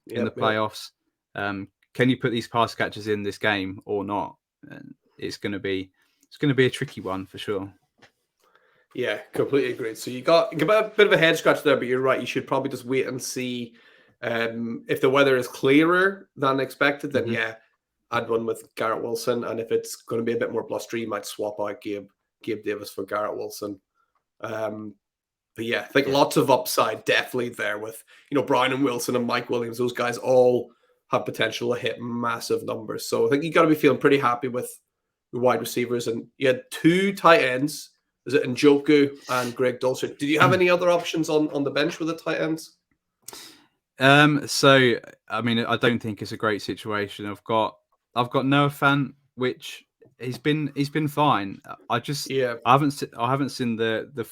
in the playoffs. Can you put these pass catchers in this game or not? And it's going to be a tricky one for sure. Yeah, completely agreed. So you got a bit of a head scratch there, but you're right. You should probably just wait and see if the weather is clearer than expected. Then I'd run with Garrett Wilson, and if it's going to be a bit more blustery, you might swap out Gabe Davis for Garrett Wilson. But yeah, I think lots of upside definitely there with Brian and Wilson and Mike Williams. Those guys all have potential to hit massive numbers. So I think you got to be feeling pretty happy with the wide receivers. And you had two tight ends. Is it Njoku and Greg Dulcich? Did you have any other options on the bench with the tight ends? So I mean, I don't think it's a great situation. I've got Noah Fant, which he's been fine. I haven't seen the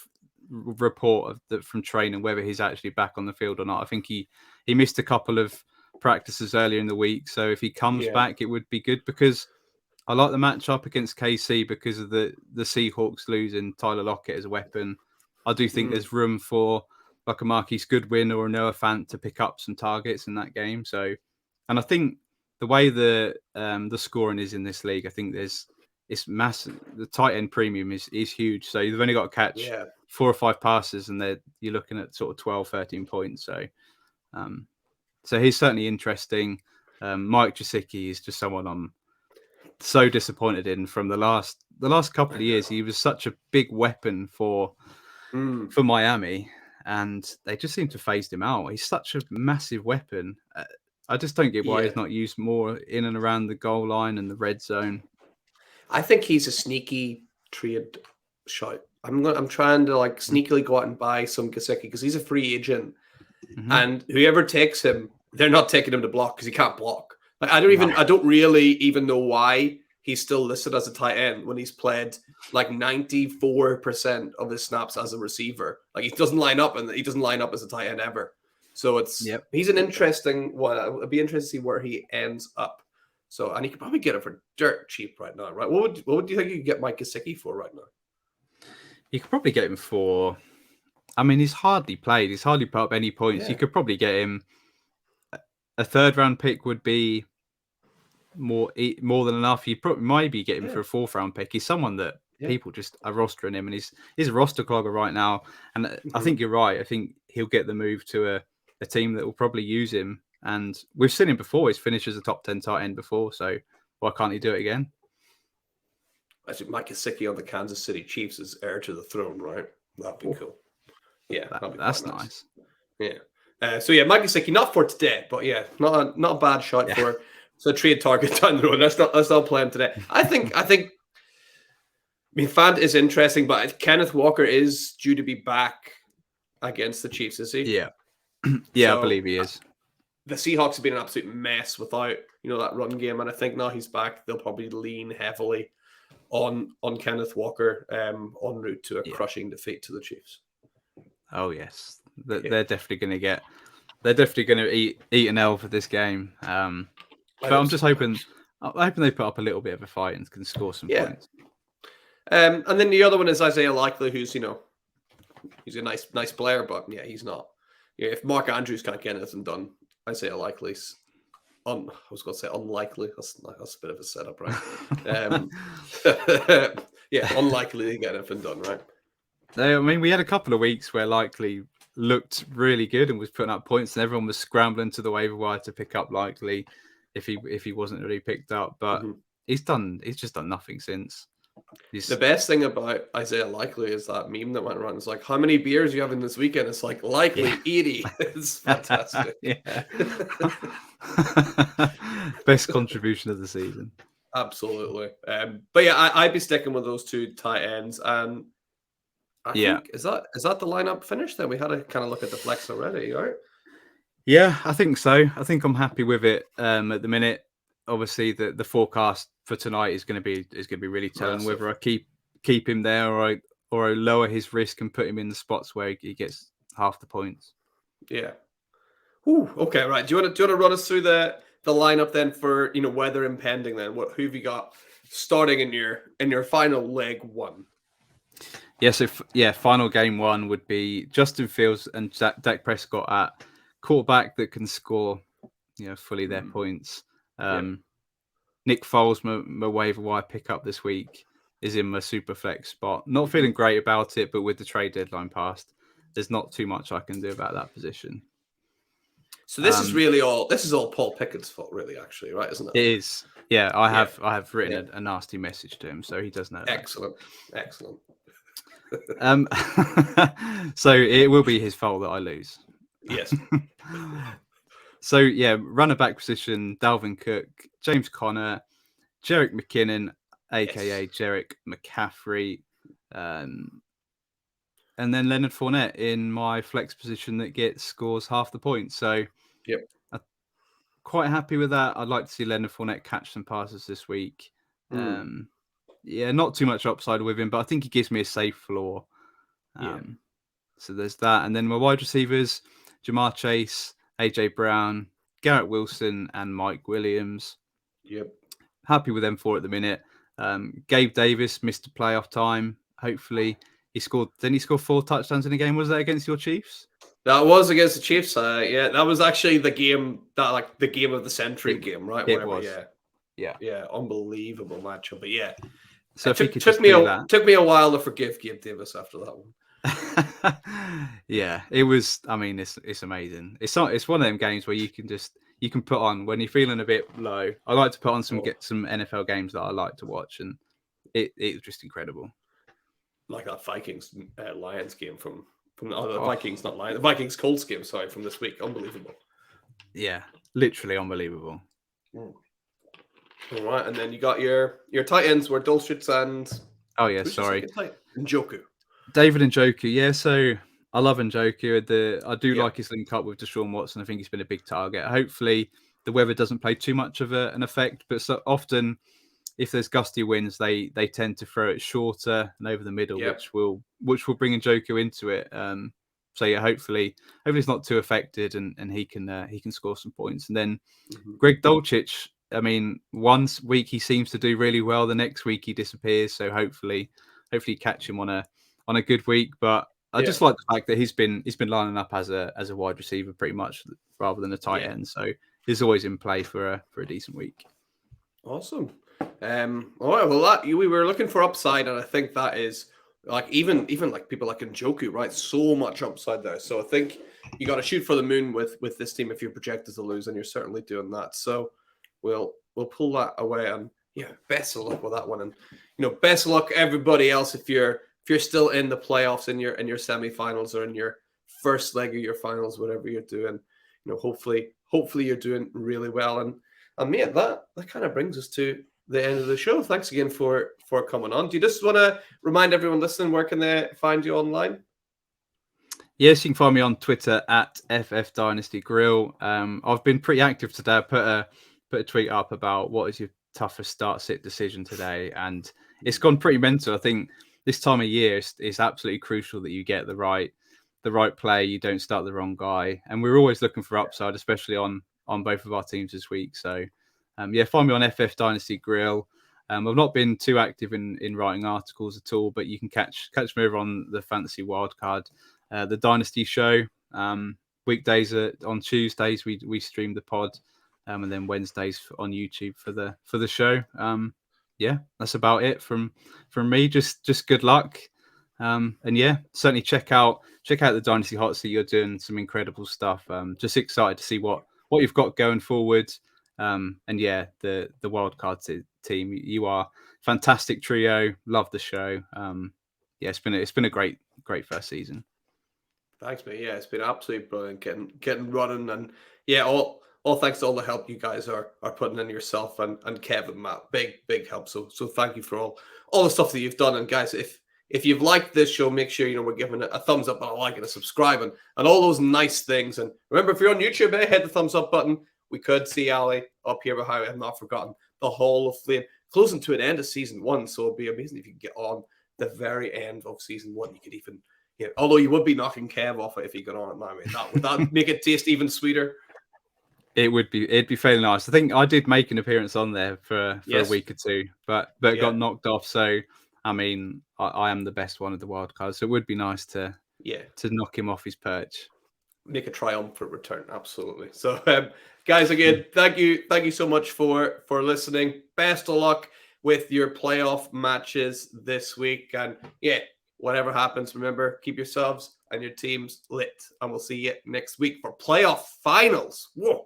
report from training whether he's actually back on the field or not. I think he missed a couple of practices earlier in the week, so if he comes back, it would be good, because I like the matchup against KC because of the Seahawks losing Tyler Lockett as a weapon. I do think there's room for like a Marquise Goodwin or a Noah Fant to pick up some targets in that game. So, and I think the way the scoring is in this league, I think it's massive. The tight end premium is huge. So you've only got to catch 4 or 5 passes, and you're looking at sort of 12, 13 points. So, so he's certainly interesting. Mike Gesicki is just someone I'm so disappointed in from the last couple of years. He was such a big weapon for Miami, and they just seem to phase him out. He's such a massive weapon. I just don't get why he's not used more in and around the goal line and the red zone. I think he's a sneaky trade shot. I'm trying to like sneakily go out and buy some Gesicki because he's a free agent, and whoever takes him, they're not taking him to block because he can't block. Like, I don't really even know why he's still listed as a tight end when he's played like 94% of his snaps as a receiver. Like, he doesn't line up, and he doesn't line up as a tight end ever. So he's an interesting one. It'd be interesting to see where he ends up. So, and you could probably get him for dirt cheap right now, right? What would you think you could get Mike Gesicki for right now? You could probably get him for. I mean, he's hardly played. He's hardly put up any points. Yeah. You could probably get him. A third round pick would be more than enough. You'd probably maybe get him for a fourth round pick. He's someone that people just are rostering him, and he's a roster clogger right now. And I think you're right. I think he'll get the move to a team that will probably use him. And we've seen him before. He's finished as a top 10 tight end before. So why can't he do it again? I think Mike Gesicki on the Kansas City Chiefs is heir to the throne, right? That'd be cool. Yeah, that's nice. Yeah. So Mike Gesicki, not for today, but not a bad shot for a trade target down the road. Let's not play him today. I think. I mean, Fant is interesting, but Kenneth Walker is due to be back against the Chiefs, is he? Yeah. So, I believe he is. The Seahawks have been an absolute mess without that run game, and I think now he's back, they'll probably lean heavily on Kenneth Walker en route to a crushing defeat to the Chiefs. Oh yes, they're definitely going to get. They're definitely going to eat an L for this game. But I'm just hoping they put up a little bit of a fight and can score some points. And then the other one is Isaiah Likely, who's he's a nice player, but he's not. If Mark Andrews can't get anything done, Isaiah Likely's. I was going to say unlikely. That's a bit of a setup, right? Unlikely to get anything done, right? I mean, we had a couple of weeks where Likely looked really good and was putting up points, and everyone was scrambling to the waiver wire to pick up Likely if he wasn't really picked up. But he's just done nothing since. The best thing about Isaiah Likely is that meme that went around. It's like, how many beers you having this weekend? It's like Likely 80. It's fantastic. Best contribution of the season. Absolutely. But I'd be sticking with those two tight ends. And I think is that the lineup finished? Then we had to kind of look at the flex already, right? Yeah, I think so. I think I'm happy with it at the minute. Obviously, the forecast for tonight is going to be really telling whether I keep him there or I lower his risk and put him in the spots where he gets half the points. Yeah. Ooh, okay, right. Do you want to run us through the lineup then for weather impending then? Who have you got starting in your final leg one? Yeah, so final game one would be Justin Fields and Dak Prescott at quarterback that can score fully their points. Nick Foles, my waiver wire pickup this week, is in my super flex spot. Not feeling great about it, but with the trade deadline passed, there's not too much I can do about that position. So this is all Paul Pickett's fault, really, actually, right? Isn't it? It is. Yeah, I have written a nasty message to him, so he does know. Excellent. So it will be his fault that I lose. Yes. So runner back position: Dalvin Cook, James Conner, Jerick McKinnon, aka Jerick McCaffrey, and then Leonard Fournette in my flex position that scores half the points. So I'm quite happy with that. I'd like to see Leonard Fournette catch some passes this week. Not too much upside with him, but I think he gives me a safe floor. So there's that. And then my wide receivers, Jamar Chase, AJ Brown, Garrett Wilson, and Mike Williams. Yep. Happy with them four at the minute. Gabe Davis missed playoff time. Hopefully he scored. Didn't he score 4 touchdowns in a game? Was that against your Chiefs? That was against the Chiefs. That was actually the game the game of the century game, right? It was. Yeah. Unbelievable matchup. But so it took me a while to forgive Gabe Davis after that one. It was. I mean, it's amazing. It's one of them games where you can put on when you're feeling a bit low. I like to put on some NFL games that I like to watch, and it was just incredible. Like that Vikings Lions game from the Vikings, not Lions, the Vikings Colts game. Sorry, from this week. Unbelievable. Yeah, literally unbelievable. All right, and then you got your tight ends were Dulcich and Njoku. David Njoku, yeah. So I love Njoku. I do like his link up with Deshaun Watson. I think he's been a big target. Hopefully, the weather doesn't play too much of an effect. But so often, if there's gusty winds, they tend to throw it shorter and over the middle, which will bring Njoku into it. Hopefully it's not too affected, and he can score some points. And then Greg Dulcich, I mean, one week he seems to do really well, the next week he disappears. So hopefully catch him on a good week. But I just like the fact that he's been lining up as a wide receiver pretty much rather than a tight end. So he's always in play for a decent week. Awesome. All right. Well, we were looking for upside, and I think that is like even like people like Njoku, right? So much upside there. So I think you got to shoot for the moon with this team if you're projected to lose, and you're certainly doing that. So we'll pull that away, and best of luck with that one, and best of luck everybody else if you're still in the playoffs in your semifinals or in your first leg of your finals, whatever you're doing. Hopefully you're doing really well, and mate, that kind of brings us to the end of the show. Thanks again for coming on. Do you just want to remind everyone listening where can they find you online? Yes, you can find me on Twitter at FF Dynasty Grill. I've been pretty active today. I put a tweet up about what is your toughest start-sit decision today, and it's gone pretty mental. I think this time of year it's absolutely crucial that you get the right play. You don't start the wrong guy, and we're always looking for upside, especially on both of our teams this week. So, find me on FF Dynasty Grill. I've not been too active in writing articles at all, but you can catch me over on the Fantasy Wildcard, the Dynasty Show. Weekdays on Tuesdays we stream the pod, and then Wednesdays on YouTube for the show. That's about it from me. Just good luck, and certainly check out the Dynasty Hotseat. You're doing some incredible stuff. Just excited to see what you've got going forward. The wildcard team, you are fantastic trio. Love the show. It's been a great first season. Thanks, mate. Yeah, it's been absolutely brilliant getting running, and all thanks to all the help you guys are putting in yourself and Kevin, Matt. Big help. So thank you for all the stuff that you've done. And guys, if you've liked this show, make sure we're giving it a thumbs up and a like and a subscribe and all those nice things. And remember, if you're on YouTube, hit the thumbs up button. We could see Ali up here behind. I have not forgotten the Hall of Flame closing to an end of season 1. So it'd be amazing if you could get on the very end of season 1. You could even, although you would be knocking Kev off it if you got on it now, mate. Would that make it taste even sweeter? It'd be fairly nice. I think I did make an appearance on there for a week or two, but it got knocked off. So I mean, I am the best one of the wild cards, so it would be nice to knock him off his perch. Make a triumphant return, absolutely. So, guys, again, thank you so much for listening. Best of luck with your playoff matches this week, and whatever happens, remember, keep yourselves and your teams lit, and we'll see you next week for playoff finals. Whoa.